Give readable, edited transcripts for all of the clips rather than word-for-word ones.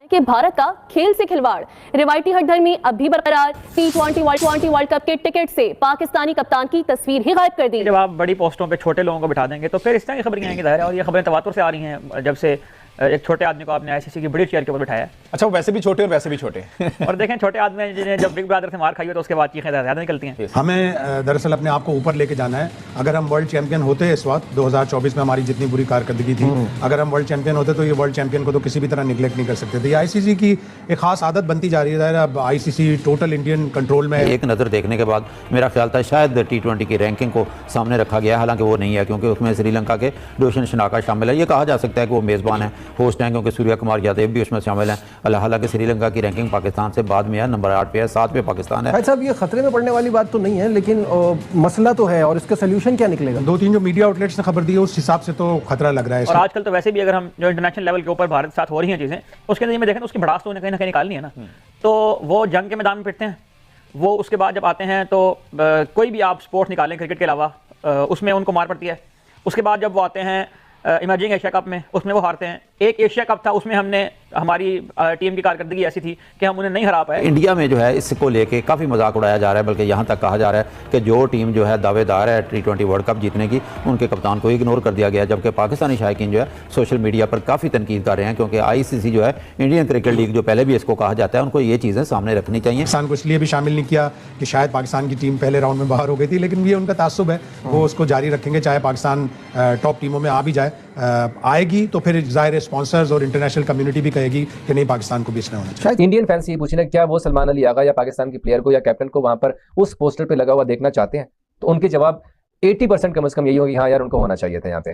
कि भारत का खेल से खिलवाड़, रिवायती हठधर्मी अब भी बरकरार। T20 वर्ल्ड कप के टिकट से पाकिस्तानी कप्तान की तस्वीर ही गायब कर दी। जब आप बड़ी पोस्टों पे छोटे लोगों को बिठा देंगे तो फिर इस तरह की खबरें आएंगी ज़ाहिर है, और ये खबरें तवातुर से आ रही हैं जब से एक छोटे आदमी को आपने आईसीसी की बड़ी चेयर के ऊपर बिठाया है। अच्छा, वो वैसे भी छोटे और वैसे भी छोटे और देखें छोटे आदमी जिन्हें जब बिग ब्रदर से मार खाई हो तो उसके बाद चीखें ज़्यादा निकलती हैं। हमें दरअसल अपने आप को ऊपर लेके जाना है। अगर हम वर्ल्ड चैंपियन होते इस वक्त 2024 में हमारी जितनी बुरी कारकर्दगी थी, अगर हम वर्ल्ड चैंपियन होते तो ये वर्ल्ड चैंपियन को तो किसी भी तरह निगलेक्ट नहीं कर सकते थे। आईसीसी की एक खास आदत बनती जा रही है। अब आईसीसी टोटल इंडियन कंट्रोल में। एक नज़र देखने के बाद मेरा ख्याल था शायद T20 की रैंकिंग को सामने रखा गया, हालांकि वो नहीं है क्योंकि उसमें श्रीलंका के रोशन शनाका शामिल है। ये कहा जा सकता है कि वो मेज़बान है, होस्ट हैं, क्योंकि सूर्या कुमार यादव भी उसमें शामिल हैं। हालांकि श्रीलंका की रैंकिंग पाकिस्तान से बाद में है, नंबर 8 पे है, 7 पे पाकिस्तान है। भाई साहब, ये खतरे में पड़ने वाली बात तो नहीं है, लेकिन मसला तो है और इसका सोल्यूशन क्या निकलेगा? 2-3 जो मीडिया आउटलेट्स ने खबर दी है उस हिसाब से तो खतरा लग रहा है। और आजकल तो वैसे भी अगर हम जो इंटरनेशनल लेवल के ऊपर भारत के साथ हो रही हैं चीज़ें, उसके नज़र में देखें तो उसकी भड़ास तो उन्हें कहीं ना कहीं निकालनी है ना। तो वो जंग के मैदान में पिटते हैं, वो उसके बाद जब आते हैं तो कोई भी आप स्पोर्ट्स निकालें क्रिकेट के अलावा उसमें उनको मार पड़ती है। उसके बाद जब वो आते हैं इमर्जिंग एशिया कप में, उसमें वो हारते हैं। एक एशिया कप था, उसमें हमने हमारी टीम की कारकर्दगी ऐसी थी कि हम उन्हें नहीं हरा पाए। इंडिया में जो है इसको लेके काफ़ी मजाक उड़ाया जा रहा है, बल्कि यहाँ तक कहा जा रहा है कि जो टीम जो है दावेदार है T20 वर्ल्ड कप जीतने की, उनके कप्तान को इग्नोर कर दिया गया, जबकि पाकिस्तानी शायकीन जो है सोशल मीडिया पर काफ़ी तनकीद कर रहे हैं, क्योंकि आईसीसी जो है इंडियन क्रिकेट लीग जो पहले भी इसको कहा जाता है, उनको ये चीज़ें सामने रखनी चाहिए। पाकिस्तान को इसलिए भी शामिल नहीं किया कि शायद पाकिस्तान की टीम पहले राउंड में बाहर हो गई थी, लेकिन ये उनका तासुब है, वो उसको जारी रखेंगे चाहे पाकिस्तान टॉप टीमों में आ भी जाए। आएगी तो फिर जाहिर स्पॉन्सर्स और इंटरनेशनल कम्युनिटी भी कहेगी कि नहीं, पाकिस्तान को भी इसमें होना चाहिए। इंडियन फैंस ये पूछना क्या वो सलमान अली आगा या पाकिस्तान के प्लेयर को या कैप्टन को वहां पर उस पोस्टर पे लगा हुआ देखना चाहते हैं? तो उनके जवाब 80% कम से कम यही होगी, हाँ यार उनको होना चाहिए था यहाँ पे।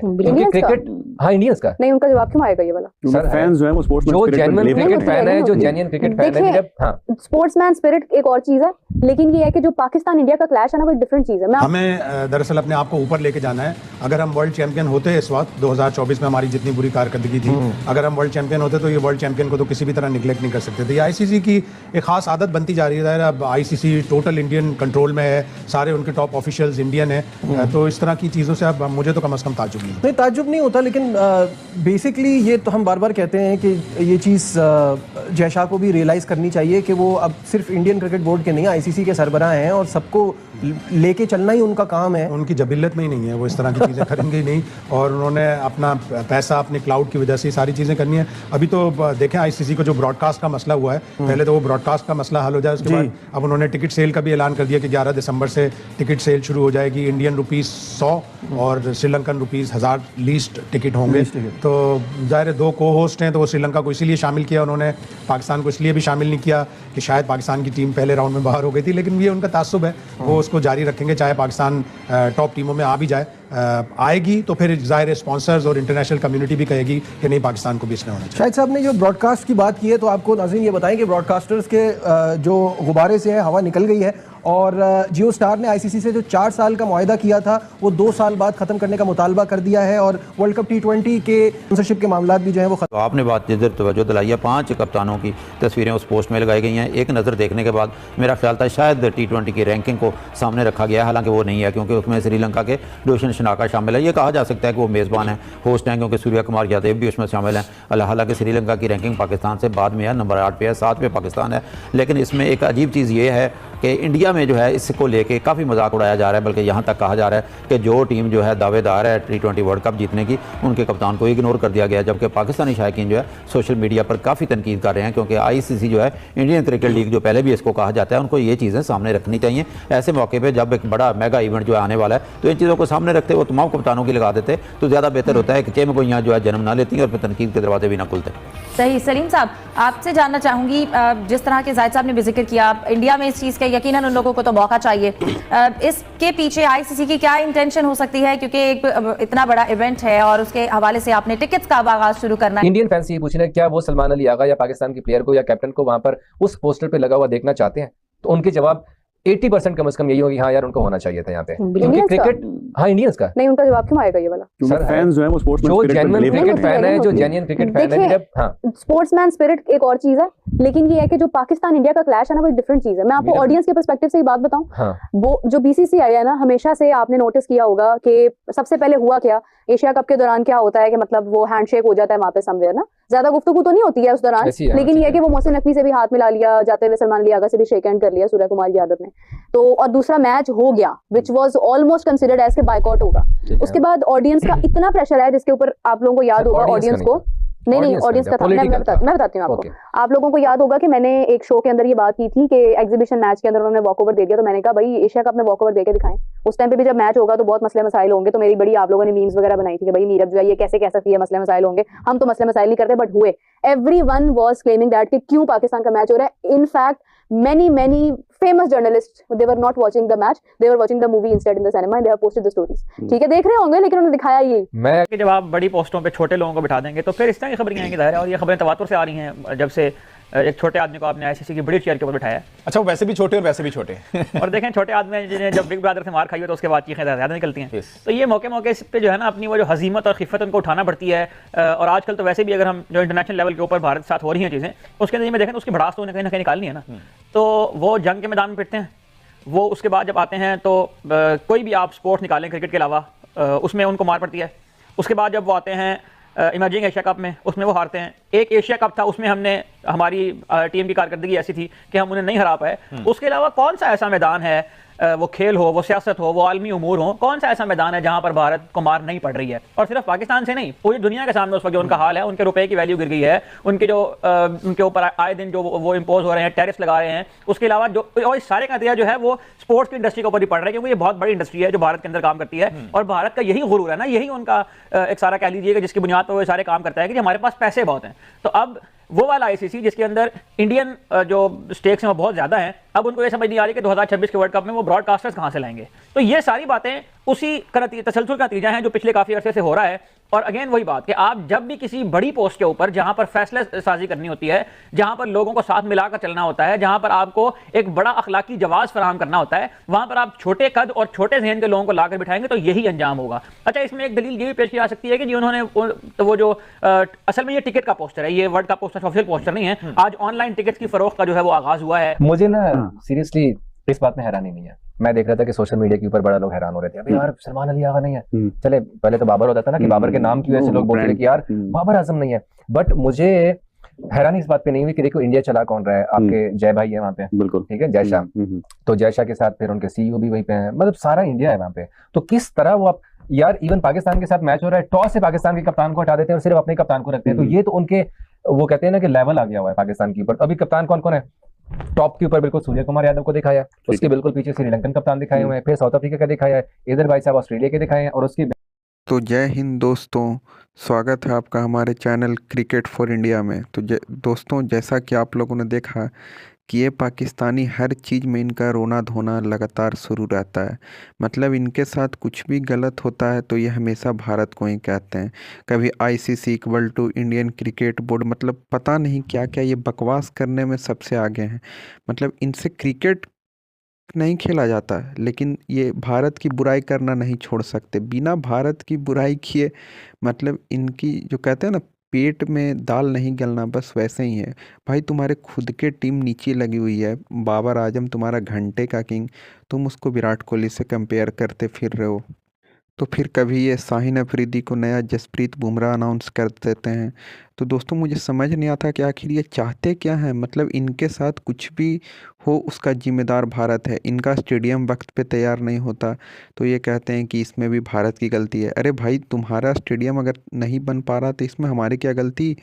क्रिकेट, हाँ इंडियंस का नहीं, उनका जवाब क्यों आएगा ये वाला? सर फैंस जो है वो स्पोर्ट्समैन जो जेन्युइन क्रिकेट फैन है, जो जेन्युइन क्रिकेट फैन है। हाँ, स्पोर्ट्समैन स्पिरिट एक और चीज है, लेकिन ये है कि जो पाकिस्तान इंडिया का क्लैश है ना, वो एक डिफरेंट चीज है। हमें दरअसल अपने आप को ऊपर लेके जाना है। अगर हम वर्ल्ड चैंपियन होते इस वक्त 2024 में हमारी जितनी बुरी कारकर्दगी थी, अगर हम वर्ल्ड चैंपियन होते तो ये वर्ल्ड चैंपियन को तो किसी भी तरह निगलेक्ट नहीं कर सकते थे। आईसीसी की एक खास आदत बनती जा रही है। अब आईसीसी टोटल इंडियन कंट्रोल में है, सारे उनके टॉप ऑफिशियल्स इंडियन है, तो इस तरह की चीज़ों से अब मुझे तो कम से कम ताज्जुब नहीं ताज्जुब नहीं होता। लेकिन बेसिकली ये तो हम बार बार कहते हैं कि ये चीज़ जयशाह को भी रियलाइज़ करनी चाहिए कि वो अब सिर्फ इंडियन क्रिकेट बोर्ड के नहीं, आईसीसी के सरबराह हैं और सबको लेके चलना ही उनका काम है। उनकी जबिल्लत में ही नहीं है, वो इस तरह की चीज़ें करेंगे ही नहीं, और उन्होंने अपना पैसा अपने क्लाउड की वजह से सारी चीज़ें करनी है। अभी तो देखें आईसीसी को जो ब्रॉडकास्ट का मसला हुआ है, पहले तो वो ब्रॉडकास्ट का मसला हल हो जाए, उसके बाद अब उन्होंने टिकट सेल का भी ऐलान कर दिया कि 11 दिसंबर से टिकट सेल शुरू हो जाएगी। इंडियन रुपीज़ 100 और श्रीलंकन रुपीज़ 1000 लीस्ट टिकट होंगे। तो ज़ाहिर 2 को होस्ट हैं, तो वो श्रीलंका को इसीलिए शामिल किया उन्होंने, पाकिस्तान को इसलिए भी शामिल नहीं किया कि शायद पाकिस्तान की टीम पहले राउंड में बाहर हो गई थी, लेकिन ये उनका तासुब है, वो उसको जारी रखेंगे चाहे पाकिस्तान टॉप टीमों में आ भी जाए। आएगी तो फिर जाहिर स्पॉन्सर्स और इंटरनेशनल कम्युनिटी भी कहेगी कि नहीं, पाकिस्तान को भी इसमें होना चाहिए। शाहिद साहब ने जो ब्रॉडकास्ट की बात की है, तो आपको नाज़रीन ये बताएं कि ब्रॉडकास्टर्स के जो गुब्बारे से है हवा निकल गई है, और जियो स्टार ने आईसीसी से जो 4 साल का मुआहदा किया था वो 2 साल बाद ख़त्म करने का मुतालबा कर दिया है, और वर्ल्ड कप T20 के स्पॉन्सरशिप के मामला भी जो है वो तो आपने बात जिधर तवज्जो दिलाई है, 5 कप्तानों की तस्वीरें उस पोस्ट में लगाई गई हैं। एक नज़र देखने के बाद मेरा ख्याल था शायद T20 की रैंकिंग को सामने रखा गया, हालांकि वो नहीं है क्योंकि उसमें श्रीलंका के रोशन शनाका शामिल है। ये कहा जा सकता है कि वो मेज़बान है, होस्ट हैं, क्योंकि सूर्या कुमार यादव भी उसमें शामिल हैं। हालांकि श्रीलंका की रैंकिंग पाकिस्तान से बाद में है, नंबर 8 पे है, 7 पे पाकिस्तान है। लेकिन इसमें एक अजीब चीज़ ये है कि इंडिया में जो है इसको लेके काफ़ी मजाक उड़ाया जा रहा है, बल्कि यहाँ तक कहा जा रहा है कि जो टीम जो है दावेदार है T20 वर्ल्ड कप जीतने की, उनके कप्तान को इग्नोर कर दिया गया, जबकि पाकिस्तानी शायकीन जो है सोशल मीडिया पर काफ़ी तनकीद कर रहे हैं, क्योंकि आईसीसी जो है इंडियन क्रिकेट लीग जो पहले भी इसको कहा जाता है, उनको ये चीज़ें सामने रखनी चाहिए। ऐसे मौके पर जब एक बड़ा मेगा इवेंट जो आने वाला है, तो इन चीज़ों को सामने रखते वो तमाम कप्तानों की लगा देते तो ज़्यादा बेहतर होता है कि चेमगोइयाँ जो है जन्म ना लेती और फिर तनकीद के दरवाजे भी ना खुलते। सही। सलीम साहब, आपसे जानना चाहूँगी, जिस तरह के जाहिद साहब ने भी जिक्र किया, इंडिया में इस चीज़ के यकीनन उन लोगों को तो मौका चाहिए, इसके पीछे आईसीसी की क्या इंटेंशन हो सकती है? क्योंकि एक इतना बड़ा इवेंट है और उसके हवाले से आपने टिकट्स का आगाज शुरू करना है। इंडियन फैंस ये पूछना क्या वो सलमान अली आगा या पाकिस्तान के प्लेयर को या कैप्टन को वहां पर उस पोस्टर पे लगा हुआ देखना चाहते हैं? तो उनके जवाब 80% कम से कम यही होगी, हाँ यार उनको होना चाहिए था यहाँ पे। क्रिकेट, हाँ इंडियंस का नहीं, उनका जवाब क्यों आएगा ये वाला? सर फैंस जो है वो स्पोर्ट्समैन जो जेन्युइन क्रिकेट फैन है, जो जेन्युइन क्रिकेट फैन है। हाँ, स्पोर्ट्समैन स्पिरिट एक और चीज है, लेकिन ये है कि जो पाकिस्तान इंडिया का क्लैश है ना, वो एक डिफरेंट चीज है। मैं आपको ऑडियंस के पर्सपेक्टिव से एक बात बताऊं, वो जो बीसीसीआई है ना, हमेशा से आपने नोटिस किया होगा कि सबसे पहले हुआ क्या, एशिया कप के दौरान क्या होता है कि मतलब वो हैंडशेक हो जाता है वहां पे समवेयर ना, ज्यादा गुफ्तगू तो नहीं होती है उस दौरान, ऐसी है, लेकिन ठीक ये है है। कि वो मोहसिन नकवी से भी हाथ मिला लिया, जाते हुए सलमान अली आगा से भी शेक हैंड कर लिया सूर्य कुमार यादव ने, तो और दूसरा मैच हो गया which was almost considered as के बायकॉट होगा। उसके बाद ऑडियंस का इतना प्रेशर है जिसके ऊपर आप लोगों को याद होगा, ऑडियंस को नहीं ऑडियंस का था, मैं बताती हूँ आपको। आप लोगों को याद होगा कि मैंने एक शो के अंदर ये बात की थी कि एग्जीबिशन मैच के अंदर उन्होंने वॉकओवर दे दिया, तो मैंने कहा भाई एशिया कप में वॉकओवर देके दिखाएं। उस टाइम पे भी जब मैच होगा तो बहुत मसले मसाइल होंगे, तो मेरी बड़ी आप लोगों ने मीम्स वगैरह बनाई थी कि भाई मीरब जो है ये कैसे कह सकती है मसले मसाइल होंगे, हम तो मसले मसाइल नहीं करते, बट हुए। एवरीवन वाज क्लेमिंग दैट कि क्यों पाकिस्तान का मैच हो रहा है। In fact many famous journalists, they were not watching the match, they were watching the movie instead in the cinema and they have posted the stories। ठीक है, देख रहे होंगे लेकिन उन्होंने दिखाया यही। मैं कि जब आप बड़ी पोस्टों पे छोटे लोगों को बिठा देंगे तो फिर इस तरह की खबरें आएंगी ज़ाहिर है, और ये खबरें तवातुर से आ रही हैं जब से एक छोटे आदमी को आपने आईसीसी की बड़ी चेयर के ऊपर बिठाया है। अच्छा, वो वैसे भी छोटे और वैसे भी छोटे और देखें छोटे आदमी जिन्हें जब बिग ब्रदर से मार खाई हो तो उसके बाद चीखें ज़्यादा निकलती हैं। तो ये मौके इस पे जो है ना अपनी वो जो हजीमत और खिफत उनको उठाना पड़ती है। और आजकल तो वैसे भी अगर हम जो इंटरनेशनल लेवल के ऊपर भारत साथ हो रही हैं चीज़ें, उसके नतीजे में देखें तो उसकी भड़ास तो उन्हें कहीं ना कहीं निकालनी है ना। तो वो जंग के मैदान में पिटते हैं, वो उसके बाद जब आते हैं तो कोई भी आप स्पोर्ट्स निकालें क्रिकेट के अलावा उसमें उनको मार पड़ती है। उसके बाद जब वो आते हैं इमर्जिंग एशिया कप में, उसमें वो हारते हैं। एक एशिया कप था उसमें हमने हमारी टीम की कारकर्दगी ऐसी थी कि हम उन्हें नहीं हरा पाए। उसके अलावा कौन सा ऐसा मैदान है, वो खेल हो, वो सियासत हो, वो आलमी उमूर हो, कौन सा ऐसा मैदान है जहां पर भारत को मार नहीं पड़ रही है। और सिर्फ पाकिस्तान से नहीं, पूरी दुनिया के सामने उस वक्त जो उनका हाल है, उनके रुपए की वैल्यू गिर गई है, उनके जो उनके ऊपर आए दिन जो वो इम्पोज हो रहे हैं, टैरिफ्स लगा रहे हैं, उसके अलावा जो और इस सारे का नतीजा जो है वो स्पोर्ट्स की इंडस्ट्री के ऊपर ही पड़ रहा है, क्योंकि ये बहुत बड़ी इंडस्ट्री है जो भारत के अंदर काम करती है। और भारत का यही गुरूर है ना, यही उनका एक सारा कह लीजिएगा जिसकी बुनियाद पर वो सारे काम करता है कि हमारे पास पैसे बहुत हैं। तो अब वो वाला आईसीसी जिसके अंदर इंडियन जो स्टेक्स हैं वो बहुत ज्यादा हैं, अब उनको ये समझ नहीं आ रही कि 2026 के वर्ल्ड कप में वो ब्रॉडकास्टर्स कहां से लाएंगे। तो ये सारी बातें उसी तसलसल का नतीजा है जो पिछले काफी अरसे से हो रहा है। और अगेन वही बात कि आप जब भी किसी बड़ी पोस्ट के ऊपर जहां पर फैसला साजी करनी होती है, जहां पर लोगों को साथ मिलाकर चलना होता है, जहां पर आपको एक बड़ा अखलाकी जवाब फराहम करना होता है, वहां पर आप छोटे कद और छोटे जहन के लोगों को लाकर बिठाएंगे तो यही अंजाम होगा। अच्छा, इसमें एक दलील ये भी पेश की जा सकती है कि जी उन्होंने वो जो असल में ये टिकट का पोस्टर है, ये world cup poster official poster नहीं है, आज ऑनलाइन टिकट की फरोख्त का जो है वो आगाज हुआ है। मुझे ना सीरियसली इस बात में हैरानी नहीं है। मैं देख रहा था कि सोशल मीडिया के ऊपर बड़ा लोग हैरान हो रहे थे, अभी यार सलमान अली आगा नहीं है। चले पहले तो बाबर होता था ना कि बाबर के नाम की वजह से लोग बोल रहे थे कि यार बाबर आजम नहीं है, बट मुझे हैरानी इस बात पे नहीं हुई कि देखो इंडिया चला कौन रहा है, आपके जय भाई है वहाँ पे, बिल्कुल ठीक है, जय शाह। तो जय शाह के साथ फिर उनके सीईओ भी वहीं पे हैं, मतलब सारा इंडिया है वहाँ पे। तो किस तरह वो आप यार इवन पाकिस्तान के साथ मैच हो रहा है, टॉस से पाकिस्तान के कप्तान को हटा देते हैं और सिर्फ अपने कप्तान को रखते हैं। तो ये तो उनके वो कहते हैं ना कि लेवल आ गया हुआ है पाकिस्तान के ऊपर। अभी कप्तान कौन कौन है टॉप के ऊपर? बिल्कुल सूर्य कुमार यादव को दिखाया, उसके बिल्कुल पीछे श्रीलंकन कप्तान दिखाए हुए हैं, फिर साउथ अफ्रीका का दिखाया है, इधर भाई साहब ऑस्ट्रेलिया के दिखाए हैं, और उसकी तो जय हिंद दोस्तों, स्वागत है आपका हमारे चैनल क्रिकेट फॉर इंडिया में। तो दोस्तों, जैसा कि आप लोगों ने देखा कि ये पाकिस्तानी हर चीज़ में इनका रोना धोना लगातार शुरू रहता है। मतलब इनके साथ कुछ भी गलत होता है तो ये हमेशा भारत को ही कहते हैं। कभी ICC equal to Indian cricket board, मतलब पता नहीं क्या क्या ये बकवास करने में सबसे आगे हैं। मतलब इनसे क्रिकेट नहीं खेला जाता है, लेकिन ये भारत की बुराई करना नहीं छोड़ सकते। बिना भारत की बुराई किए मतलब इनकी जो कहते हैं ना पेट में दाल नहीं गलना, बस वैसे ही है। भाई तुम्हारे खुद के टीम नीचे लगी हुई है, बाबर आजम तुम्हारा घंटे का किंग, तुम उसको विराट कोहली से कंपेयर करते फिर रहे हो। तो फिर कभी ये शाहीन अफरीदी को नया जसप्रीत बुमराह अनाउंस कर देते हैं। तो दोस्तों, मुझे समझ नहीं आता कि आखिर ये चाहते क्या हैं। मतलब इनके साथ कुछ भी हो उसका जिम्मेदार भारत है। इनका स्टेडियम वक्त पे तैयार नहीं होता तो ये कहते हैं कि इसमें भी भारत की गलती है। अरे भाई, तुम्हारा स्टेडियम अगर नहीं बन पा रहा तो इसमें हमारी क्या गलती।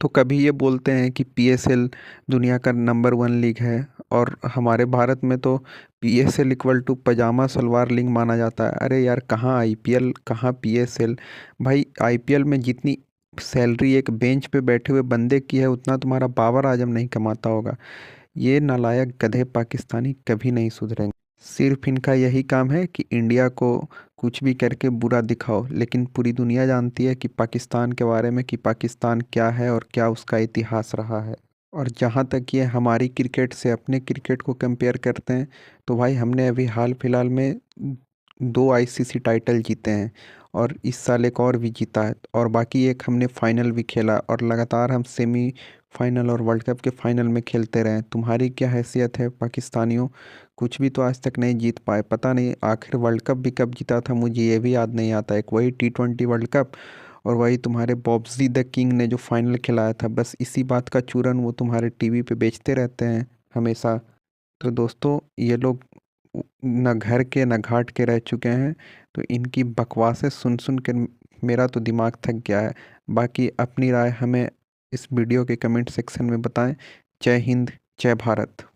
तो कभी ये बोलते हैं कि पीएसएल दुनिया का नंबर 1 लीग है, और हमारे भारत में तो PSL equal to pyjama salwar league माना जाता है। अरे यार, कहाँ आईपीएल, कहाँ पीएसएल। भाई आईपीएल में जितनी सैलरी एक बेंच पे बैठे हुए बंदे की है उतना तुम्हारा बाबर आजम नहीं कमाता होगा। ये नालायक गधे पाकिस्तानी कभी नहीं सुधरेंगे। सिर्फ इनका यही काम है कि इंडिया को कुछ भी करके बुरा दिखाओ, लेकिन पूरी दुनिया जानती है कि पाकिस्तान के बारे में कि पाकिस्तान क्या है और क्या उसका इतिहास रहा है। और जहाँ तक ये हमारी क्रिकेट से अपने क्रिकेट को कंपेयर करते हैं तो भाई हमने अभी हाल फिलहाल में 2 आईसीसी टाइटल जीते हैं और इस साल एक और भी जीता है, और बाकी एक हमने फाइनल भी खेला, और लगातार हम सेमी फाइनल और वर्ल्ड कप के फाइनल में खेलते रहे। तुम्हारी क्या हैसियत है पाकिस्तानियों? कुछ भी तो आज तक नहीं जीत पाए। पता नहीं आखिर वर्ल्ड कप भी कब जीता था, मुझे ये भी याद नहीं आता। एक वही T20 वर्ल्ड कप और वही तुम्हारे बॉब्जी द किंग ने जो फाइनल खिलाया था, बस इसी बात का चूरन वो तुम्हारे टीवी पे बेचते रहते हैं हमेशा। तो दोस्तों ये लोग न घर के न घाट के रह चुके हैं, तो इनकी बकवासें सुन सुन कर मेरा तो दिमाग थक गया है। बाकी अपनी राय हमें इस वीडियो के कमेंट सेक्शन में बताएं। जय हिंद, जय भारत।